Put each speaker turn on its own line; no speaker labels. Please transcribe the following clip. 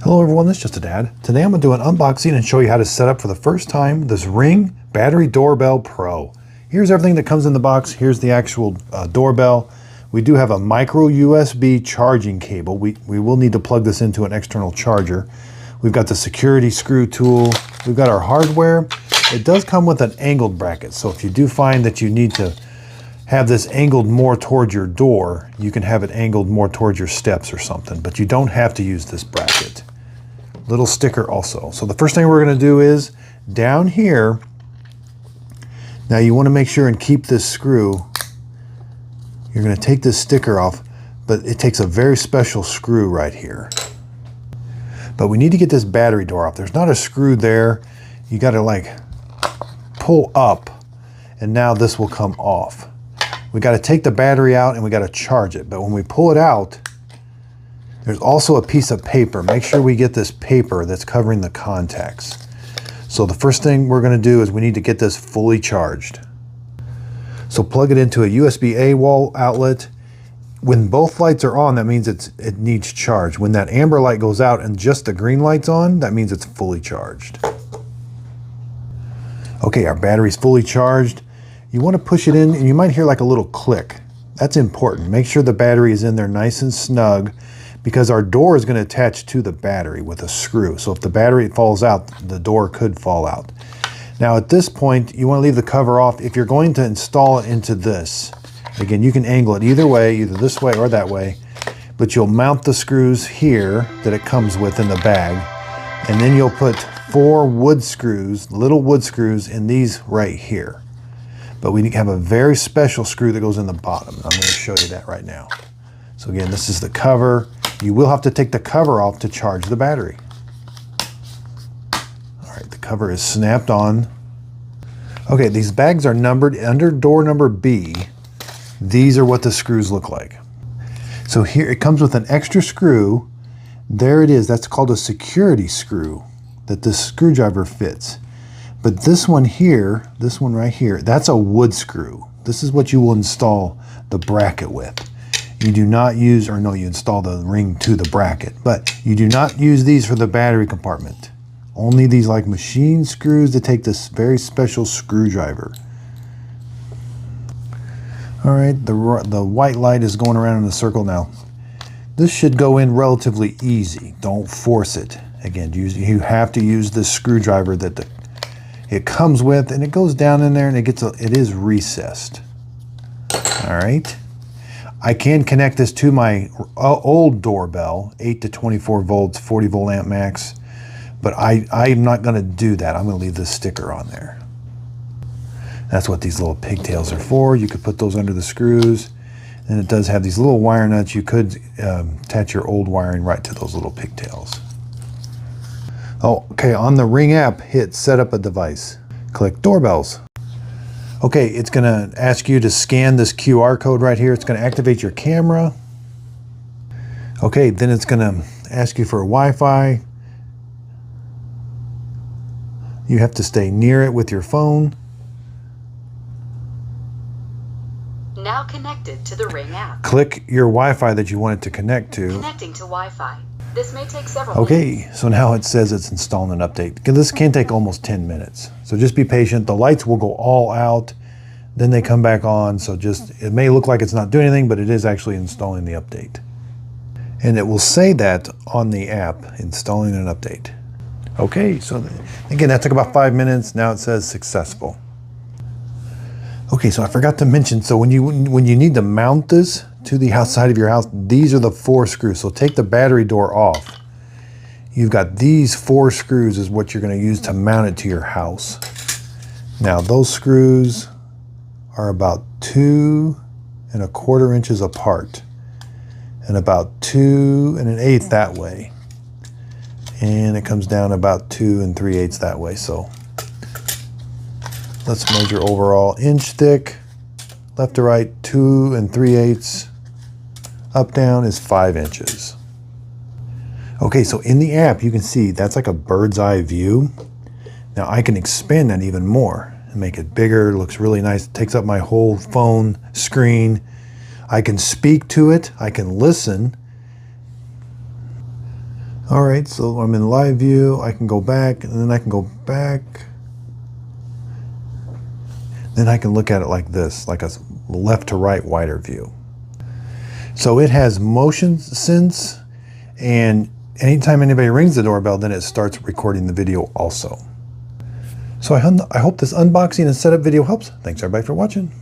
Hello everyone, it's Just a Dad. Today I'm going to do an unboxing and show you how to set up for the first time this Ring Battery Doorbell Pro. Here's everything that comes in the box. Here's the actual doorbell. We do have a micro USB charging cable. We will need to plug this into an external charger. We've got the security screw tool. We've got our hardware. It does come with an angled bracket, so if you do find that you need to have this angled more towards your door, you can have it angled more towards your steps or something, but you don't have to use this bracket. Little sticker also. So the first thing we're going to do is down here, now you want to make sure and keep this screw. You're going to take this sticker off, but it takes a very special screw right here. But we need to get this battery door off. There's not a screw there. You got to like pull up, and now this will come off. We got to take the battery out and we got to charge it. But when we pull it out, there's also a piece of paper. Make sure we get this paper that's covering the contacts. So the first thing we're going to do is we need to get this fully charged. So plug it into a USB-A wall outlet. When both lights are on, that means it needs charge. When that amber light goes out and just the green light's on, that means it's fully charged. Okay, our battery's fully charged. You want to push it in and you might hear like a little click. That's important. Make sure the battery is in there nice and snug, because our door is going to attach to the battery with a screw. So if the battery falls out, the door could fall out. Now at this point, you want to leave the cover off. If you're going to install it into this, again, you can angle it either way, either this way or that way, but you'll mount the screws here that it comes with in the bag, and then you'll put 4 wood screws, little wood screws, in these right here. But we have a very special screw that goes in the bottom. I'm going to show you that right now. So again, this is the cover. You will have to take the cover off to charge the battery. All right, the cover is snapped on. Okay, these bags are numbered under door number B. These are what the screws look like. So here it comes with an extra screw. There it is. That's called a security screw that this screwdriver fits. But this one here, this one right here, that's a wood screw. This is what you will install the bracket with. You do not use, or no, you install the ring to the bracket, but you do not use these for the battery compartment. Only these like machine screws that take this very special screwdriver. All right, the white light is going around in a circle now. This should go in relatively easy. Don't force it. Again, you have to use the screwdriver that it comes with, and it goes down in there and it is recessed. All right. I can connect this to my old doorbell, 8 to 24 volts, 40 volt amp max, but I'm not going to do that. I'm going to leave this sticker on there. That's what these little pigtails are for. You could put those under the screws, and it does have these little wire nuts. You could attach your old wiring right to those little pigtails. Oh, okay, on the Ring app, hit Set Up a Device. Click Doorbells. Okay, it's going to ask you to scan this QR code right here. It's going to activate your camera. Okay, then it's going to ask you for Wi-Fi. You have to stay near it with your phone.
Now connected to the Ring app.
Click your Wi-Fi that you want it to connect to.
Connecting to Wi-Fi. This may take several minutes.
So now it says it's installing an update. This can take almost 10 minutes. So just be patient. The lights will go all out, then they come back on. So it may look like it's not doing anything, but it is actually installing the update. And it will say that on the app, installing an update. Okay, so again, that took about 5 minutes. Now it says successful. Okay, so I forgot to mention, so when you need to mount this to the outside of your house, these are the 4 screws. So take the battery door off. You've got these 4 screws is what you're going to use to mount it to your house. Now those screws are about 2 1/4 inches apart and about 2 1/8 that way. And it comes down about 2 3/8 that way. So let's measure overall inch thick. Left to right, 2 3/8. Up down is 5 inches. Okay, so in the app, you can see that's like a bird's eye view. Now I can expand that even more and make it bigger. It looks really nice. It takes up my whole phone screen. I can speak to it. I can listen. All right, so I'm in live view. I can go back, and then I can go back. Then I can look at it like this, like a left to right wider view. So it has motion sense, and anytime anybody rings the doorbell, then it starts recording the video also. So I hope this unboxing and setup video helps. Thanks everybody for watching.